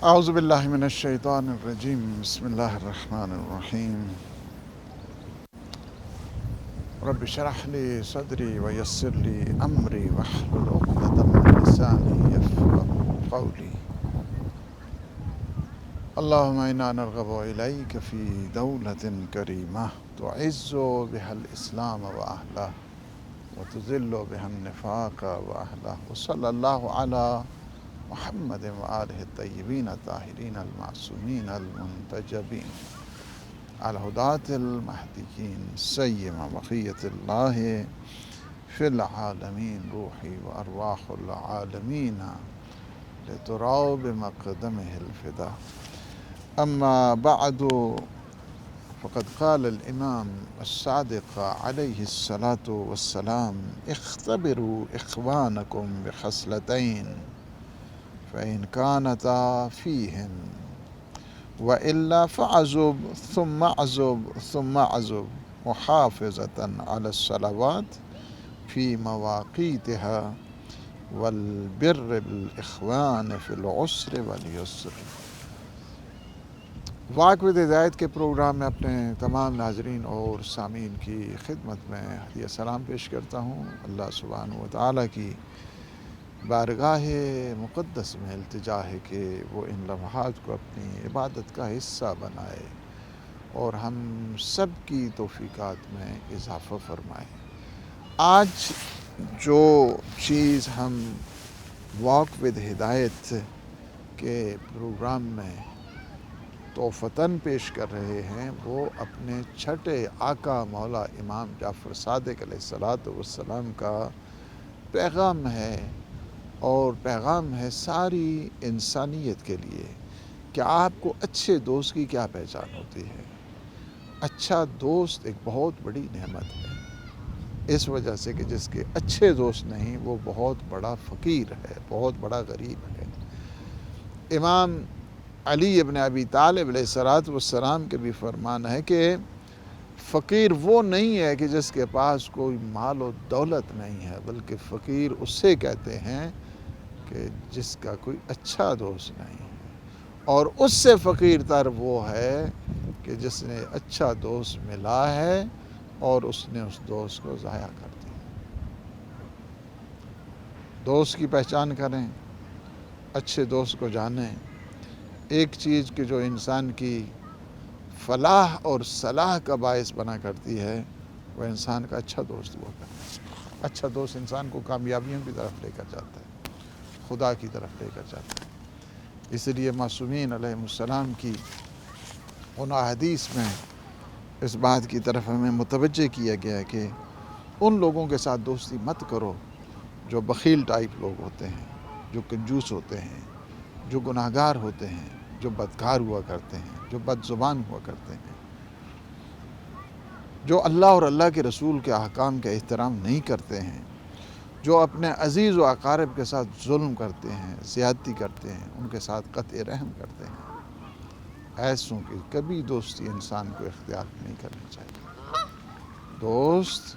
اعوذ باللہ من الشیطان الرجیم بسم اللہ الرحمن الرحیم رب اشرح لی صدری ویسر لی امری واحلل عقدۃ من لسانی یفقهوا قولی اللہم انا نرغب الیک فی دولۃ کریمہ تعز بها الاسلام واہلہ وتذل بها النفاق واہلہ وصلی اللہ علی محمد وآلہ الطیبین الطاہرین المعصومین المنتجبین الہداۃ المہدیین سیما بقیت اللہ فی العالمین روحی وارواح العالمین لتراو بمقدمہ الفدا اما بعد فقد قال الامام الصادق علیہ الصلاة والسلام اختبروا اخوانکم بخصلتین فإن كانتا فيهم وإلا فعزب ثم عزب ثم عزب محافظة على الصلوات في مواقيتها والبر بالإخوان في العسر واليسر۔ واقع ہدایت کے پروگرام میں اپنے تمام ناظرین اور سامعین کی خدمت میں ہدیہ سلام پیش کرتا ہوں۔ اللہ سبحانہ وتعالیٰ کی بارگاہ مقدس میں التجا ہے کہ وہ ان لمحات کو اپنی عبادت کا حصہ بنائے اور ہم سب کی توفیقات میں اضافہ فرمائے۔ آج جو چیز ہم واک ود ہدایت کے پروگرام میں توفتاً پیش کر رہے ہیں وہ اپنے چھٹے آقا مولا امام جعفر صادق علیہ السلام کا پیغام ہے، اور پیغام ہے ساری انسانیت کے لیے کہ آپ کو اچھے دوست کی کیا پہچان ہوتی ہے۔ اچھا دوست ایک بہت بڑی نعمت ہے، اس وجہ سے کہ جس کے اچھے دوست نہیں وہ بہت بڑا فقیر ہے، بہت بڑا غریب ہے۔ امام علی ابن ابی طالب علیہ السلام کے بھی فرمان ہے کہ فقیر وہ نہیں ہے کہ جس کے پاس کوئی مال و دولت نہیں ہے، بلکہ فقیر اسے کہتے ہیں کہ جس کا کوئی اچھا دوست نہیں ہے، اور اس سے فقیر تر وہ ہے کہ جس نے اچھا دوست ملا ہے اور اس نے اس دوست کو ضائع کر دیا۔ دوست کی پہچان کریں، اچھے دوست کو جانیں۔ ایک چیز کہ جو انسان کی فلاح اور صلاح کا باعث بنا کرتی ہے وہ انسان کا اچھا دوست ہوا کرتا ہے۔ اچھا دوست انسان کو کامیابیوں کی طرف لے کر جاتا ہے، خدا کی طرف لے کر جاتا ہے۔ اس لیے معصومین علیہ السلام کی ان احادیث میں اس بات کی طرف ہمیں متوجہ کیا گیا ہے کہ ان لوگوں کے ساتھ دوستی مت کرو جو بخیل ٹائپ لوگ ہوتے ہیں، جو کنجوس ہوتے ہیں، جو گناہگار ہوتے ہیں، جو بدکار ہوا کرتے ہیں، جو بد زبان ہوا کرتے ہیں، جو اللہ اور اللہ کے رسول کے احکام کا احترام نہیں کرتے ہیں، جو اپنے عزیز و اقارب کے ساتھ ظلم کرتے ہیں، زیادتی کرتے ہیں، ان کے ساتھ قطع رحم کرتے ہیں، ایسوں کی کبھی دوستی انسان کو اختیار نہیں کرنی چاہیے۔ دوست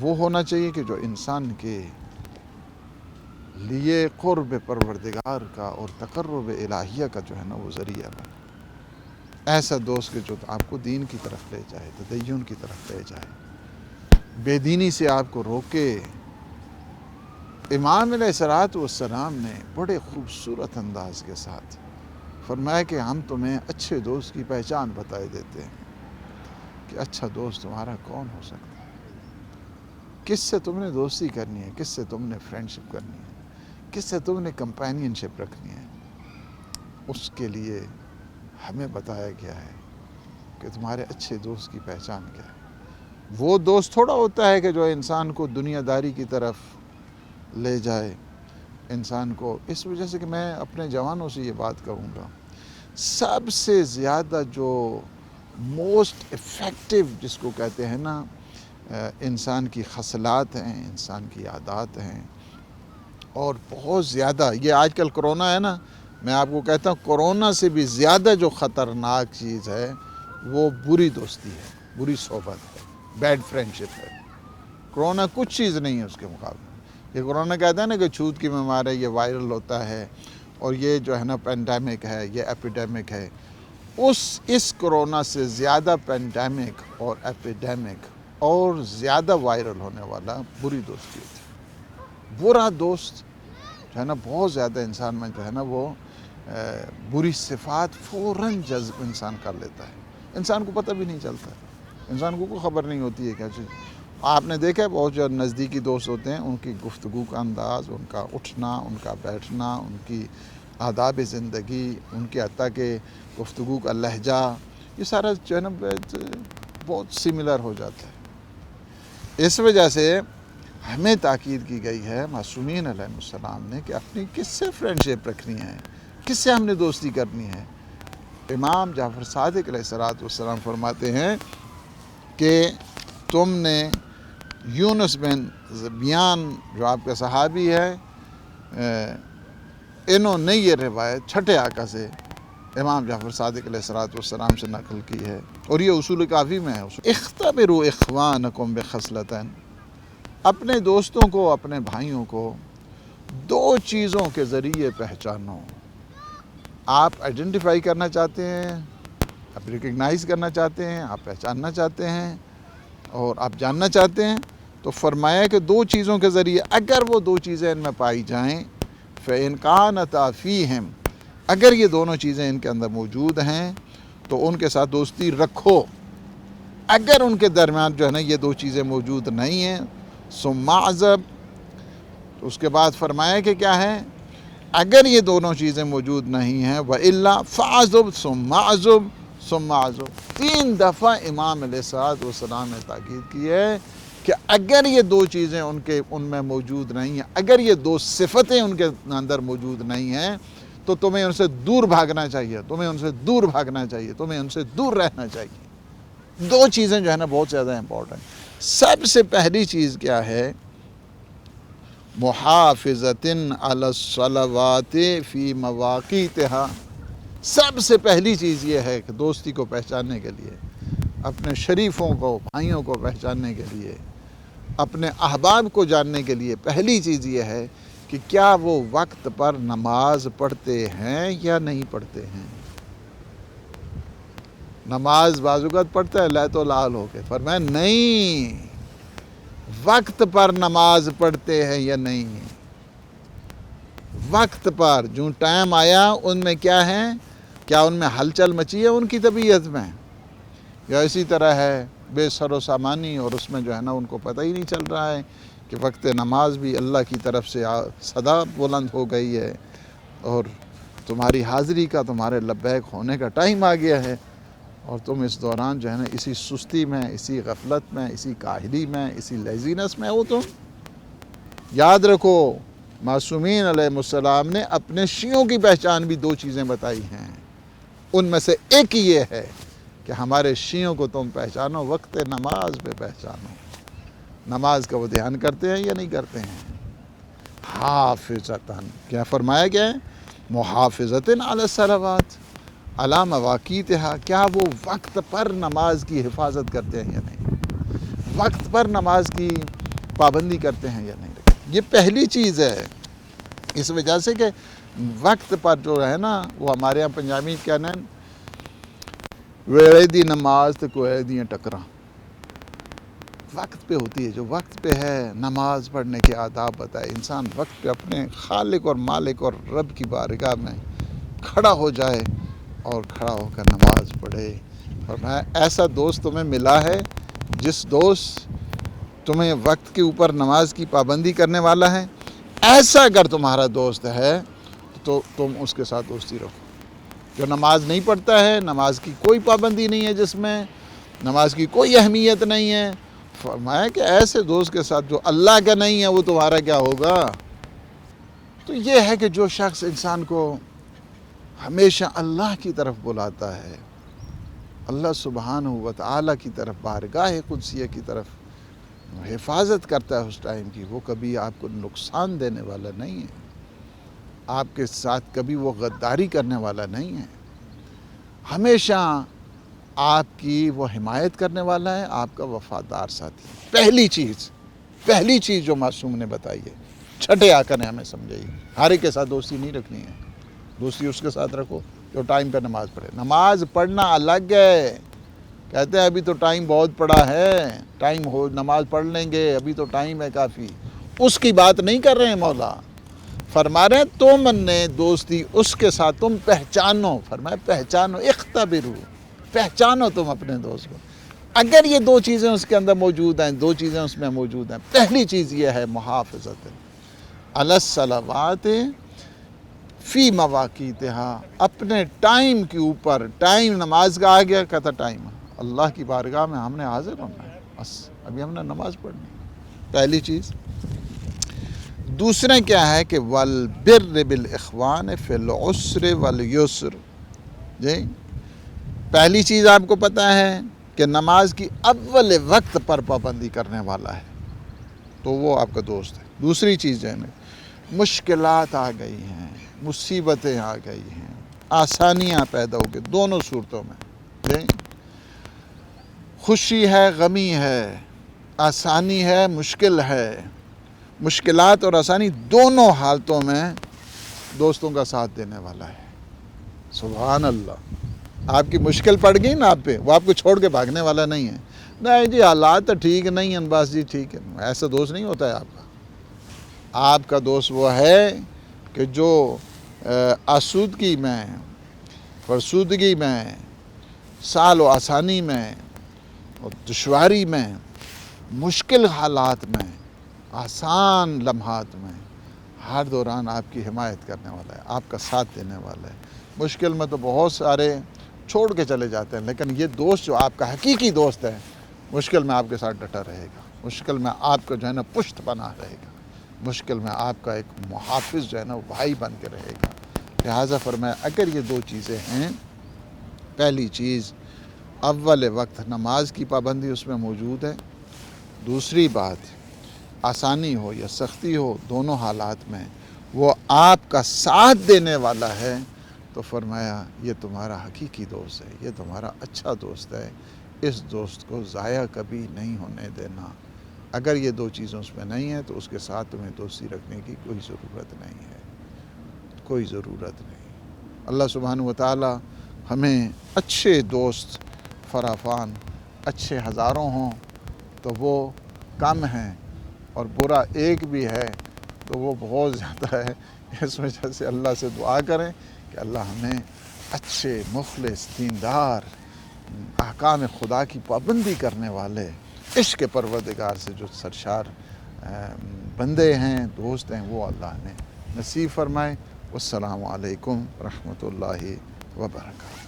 وہ ہونا چاہیے کہ جو انسان کے لیے قرب پروردگار کا اور تقرب الہیہ کا جو ہے نا وہ ذریعہ بنے۔ ایسا دوست کہ جو آپ کو دین کی طرف لے جائے، تدین کی طرف لے جائے، بے دینی سے آپ کو روکے۔ امام علیہ السلام نے بڑے خوبصورت انداز کے ساتھ فرمایا کہ ہم تمہیں اچھے دوست کی پہچان بتائے دیتے ہیں کہ اچھا دوست تمہارا کون ہو سکتا ہے، کس سے تم نے دوستی کرنی ہے، کس سے تم نے فرینڈشپ کرنی ہے، کس سے تم نے کمپینین شپ رکھنی ہے۔ اس کے لیے ہمیں بتایا گیا ہے کہ تمہارے اچھے دوست کی پہچان کیا ہے۔ وہ دوست تھوڑا ہوتا ہے کہ جو انسان کو دنیا داری کی طرف لے جائے، انسان کو۔ اس وجہ سے کہ میں اپنے جوانوں سے یہ بات کہوں گا، سب سے زیادہ جو موسٹ افیکٹو جس کو کہتے ہیں نا انسان کی خصلات ہیں، انسان کی عادات ہیں، اور بہت زیادہ یہ آج کل کرونا ہے نا، میں آپ کو کہتا ہوں کرونا سے بھی زیادہ جو خطرناک چیز ہے وہ بری دوستی ہے، بری صحبت ہے، بیڈ فرینڈشپ ہے۔ کرونا کچھ چیز نہیں ہے اس کے مقابلے۔ یہ کرونا کہتا ہے نا کہ چھوت کی بیماری ہے، یہ وائرل ہوتا ہے اور یہ جو ہے نا پینڈیمک ہے، یہ ایپیڈیمک ہے، اس کرونا سے زیادہ پینڈیمک اور ایپیڈیمک اور زیادہ وائرل ہونے والا بری دوستی تھی۔ برا دوست جو ہے نا بہت زیادہ انسان میں جو ہے نا وہ بری صفات فوراً جذب انسان کر لیتا ہے، انسان کو پتہ بھی نہیں چلتا، انسان کو کوئی خبر نہیں ہوتی ہے کیا چیز۔ آپ نے دیکھا ہے بہت جو نزدیکی دوست ہوتے ہیں ان کی گفتگو کا انداز، ان کا اٹھنا، ان کا بیٹھنا، ان کی آداب زندگی، ان کے حتیٰ کہ گفتگو کا لہجہ، یہ سارا جو ہے نا بہت سملر ہو جاتا ہے۔ اس وجہ سے ہمیں تاکید کی گئی ہے معصومین علیہ السلام نے کہ اپنی کس سے فرینڈشپ رکھنی ہے، کس سے ہم نے دوستی کرنی ہے۔ امام جعفر صادق علیہ السلام فرماتے ہیں کہ تم نے یونس بن زبیان جو آپ کا صحابی ہے، انہوں نے یہ روایت چھٹے آقا سے امام جعفر صادق علیہ السلام سے نقل کی ہے، اور یہ اصول کافی میں ہے۔ اختبروا اخوانکم بخصلتین، اپنے دوستوں کو، اپنے بھائیوں کو دو چیزوں کے ذریعے پہچانو۔ آپ آئیڈینٹیفائی کرنا چاہتے ہیں، آپ ریکگنائز کرنا چاہتے ہیں، آپ پہچاننا چاہتے ہیں اور آپ جاننا چاہتے ہیں، تو فرمایا کہ دو چیزوں کے ذریعے اگر وہ دو چیزیں ان میں پائی جائیں، فَإِنْ كَانَتَا فِيهِمْ، اگر یہ دونوں چیزیں ان کے اندر موجود ہیں تو ان کے ساتھ دوستی رکھو۔ اگر ان کے درمیان جو ہے نا یہ دو چیزیں موجود نہیں ہیں، ثُمَّ اعْزَب، تو اس کے بعد فرمایا کہ کیا ہے، اگر یہ دونوں چیزیں موجود نہیں ہیں وَإِلَّا فَعَزُب ثُمَّ عَزُب ثُمَّ عَزُب، 3 دفعہ امام علیہ السلام نے تاکید کی ہے کہ اگر یہ دو چیزیں ان میں موجود نہیں ہیں، اگر یہ دو صفتیں ان کے اندر موجود نہیں ہیں، تو تمہیں ان سے دور بھاگنا چاہیے، تمہیں ان سے دور بھاگنا چاہیے، تمہیں ان سے دور رہنا چاہیے۔ دو چیزیں جو ہے نا بہت زیادہ امپورٹنٹ۔ سب سے پہلی چیز کیا ہے، محافظۃ علی الصلوات فی مواقیتہا، سب سے پہلی چیز یہ ہے کہ دوستی کو پہچاننے کے لیے، اپنے شریفوں کو، بھائیوں کو پہچاننے کے لیے، اپنے احباب کو جاننے کے لیے پہلی چیز یہ ہے کہ کیا وہ وقت پر نماز پڑھتے ہیں یا نہیں پڑھتے ہیں۔ نماز بعض اوقات پڑھتا ہے لہت و لال ہو کے، فرمایا نہیں، وقت پر نماز پڑھتے ہیں یا نہیں، وقت پر جو ٹائم آیا ان میں کیا ہے، کیا ان میں ہلچل مچی ہے ان کی طبیعت میں، یا اسی طرح ہے بے سر و سامانی، اور اس میں جو ہے نا ان کو پتہ ہی نہیں چل رہا ہے کہ وقت نماز بھی اللہ کی طرف سے صدا بلند ہو گئی ہے اور تمہاری حاضری کا، تمہارے لبیک ہونے کا ٹائم آ گیا ہے، اور تم اس دوران جو ہے نا اسی سستی میں، اسی غفلت میں، اسی کاہلی میں، اسی لیزینس میں ہو۔ تم یاد رکھو معصومین علیہ السلام نے اپنے شیعوں کی پہچان بھی دو چیزیں بتائی ہیں، ان میں سے ایک یہ ہے کہ ہمارے شیعوں کو تم پہچانو وقت نماز پہ پہچانو، نماز کا وہ دھیان کرتے ہیں یا نہیں کرتے ہیں۔ حافظتاً، کیا فرمایا گیا ہے، محافظتاً علی الصلوات علی مواقیتہا، کیا وہ وقت پر نماز کی حفاظت کرتے ہیں یا نہیں، وقت پر نماز کی پابندی کرتے ہیں یا نہیں۔ یہ پہلی چیز ہے، اس وجہ سے کہ وقت پر جو ہے نا وہ ہمارے یہاں پنجابی کیا نا، ویڑے دی نماز تے کوئے دیاں ٹکراں، وقت پہ ہوتی ہے، جو وقت پہ ہے نماز پڑھنے کے آداب بتائے، انسان وقت پہ اپنے خالق اور مالک اور رب کی بارگاہ میں کھڑا ہو جائے اور کھڑا ہو کر نماز پڑھے۔ اور میں ایسا دوست تمہیں ملا ہے جس دوست تمہیں وقت کے اوپر نماز کی پابندی کرنے والا ہے، ایسا اگر تمہارا دوست ہے تو تم اس کے ساتھ دوستی رکھو۔ جو نماز نہیں پڑھتا ہے، نماز کی کوئی پابندی نہیں ہے جس میں، نماز کی کوئی اہمیت نہیں ہے، فرمایا کہ ایسے دوست کے ساتھ جو اللہ کا نہیں ہے وہ تمہارا کیا ہوگا۔ تو یہ ہے کہ جو شخص انسان کو ہمیشہ اللہ کی طرف بلاتا ہے، اللہ سبحانہ و تعالیٰ کی طرف، بارگاہ قدسیہ کی طرف حفاظت کرتا ہے اس ٹائم کی، وہ کبھی آپ کو نقصان دینے والا نہیں ہے، آپ کے ساتھ کبھی وہ غداری کرنے والا نہیں ہے، ہمیشہ آپ کی وہ حمایت کرنے والا ہے، آپ کا وفادار ساتھی ہے۔ پہلی چیز جو معصوم نے بتائی ہے، چھٹے آقا نے ہمیں سمجھائی، ہر ایک کے ساتھ دوستی نہیں رکھنی ہے، دوستی اس کے ساتھ رکھو جو ٹائم پہ نماز پڑھے. نماز پڑھنا الگ ہے. کہتے ہیں ابھی تو ٹائم بہت پڑا ہے, ٹائم ہو نماز پڑھ لیں گے, ابھی تو ٹائم ہے کافی. اس کی بات نہیں کر رہے ہیں مولا. فرما رہے ہیں تم نے دوستی اس کے ساتھ تم پہچانو. فرمایا پہچانو, اختبرو, پہچانو تم اپنے دوست کو. اگر یہ دو چیزیں اس کے اندر موجود ہیں, دو چیزیں اس میں موجود ہیں. پہلی چیز یہ ہے محافظت علی الصلوات فی مواقیتہا, اپنے ٹائم کے اوپر. ٹائم نماز کا آ گیا, کہتا ٹائم اللہ کی بارگاہ میں ہم نے حاضر ہونا ہے, بس ابھی ہم نے نماز پڑھنی ہے. پہلی چیز. دوسرا کیا ہے کہ والبر بالاخوان فی العسر والیسر. جی پہلی چیز آپ کو پتہ ہے کہ نماز کی اول وقت پر پابندی کرنے والا ہے تو وہ آپ کا دوست ہے. دوسری چیز جو ہے نا, مشکلات آ گئی ہیں, مصیبتیں آ گئی ہیں, آسانیاں پیدا ہو گئی دونوں صورتوں میں. جی خوشی ہے, غمی ہے, آسانی ہے, مشکل ہے. مشکلات اور آسانی دونوں حالتوں میں دوستوں کا ساتھ دینے والا ہے. سبحان اللہ. آپ کی مشکل پڑ گئی نا آپ پہ, وہ آپ کو چھوڑ کے بھاگنے والا نہیں ہے. نہیں جی حالات تو ٹھیک نہیں ہیں بس جی ٹھیک ہے, ایسا دوست نہیں ہوتا ہے آپ کا. آپ کا دوست وہ ہے کہ جو آسودگی میں, فرسودگی میں, سال و آسانی میں, اور دشواری میں, مشکل حالات میں, آسان لمحات میں, ہر دوران آپ کی حمایت کرنے والا ہے, آپ کا ساتھ دینے والا ہے. مشکل میں تو بہت سارے چھوڑ کے چلے جاتے ہیں, لیکن یہ دوست جو آپ کا حقیقی دوست ہے مشکل میں آپ کے ساتھ ڈٹا رہے گا. مشکل میں آپ کو جو ہے نا پشت بنا رہے گا. مشکل میں آپ کا ایک محافظ جو ہے نا وہ بھائی بن کے رہے گا. لہٰذا فرمایا اگر یہ دو چیزیں ہیں, پہلی چیز اول وقت نماز کی پابندی اس میں موجود ہے. دوسری بات آسانی ہو یا سختی ہو دونوں حالات میں وہ آپ کا ساتھ دینے والا ہے, تو فرمایا یہ تمہارا حقیقی دوست ہے, یہ تمہارا اچھا دوست ہے. اس دوست کو ضائع کبھی نہیں ہونے دینا. اگر یہ دو چیزیں اس میں نہیں ہیں تو اس کے ساتھ تمہیں دوستی رکھنے کی کوئی ضرورت نہیں ہے, کوئی ضرورت نہیں. اللہ سبحانہ و تعالی ہمیں اچھے دوست فراوان, اچھے ہزاروں ہوں تو وہ کم ہیں, اور برا ایک بھی ہے تو وہ بہت زیادہ ہے. اس وجہ سے اللہ سے دعا کریں کہ اللہ ہمیں اچھے, مخلص, دیندار, احکام خدا کی پابندی کرنے والے, عشق پروردگار سے جو سرشار بندے ہیں, دوست ہیں, وہ اللہ نے نصیب فرمائے. والسلام علیکم ورحمۃ اللہ وبرکاتہ.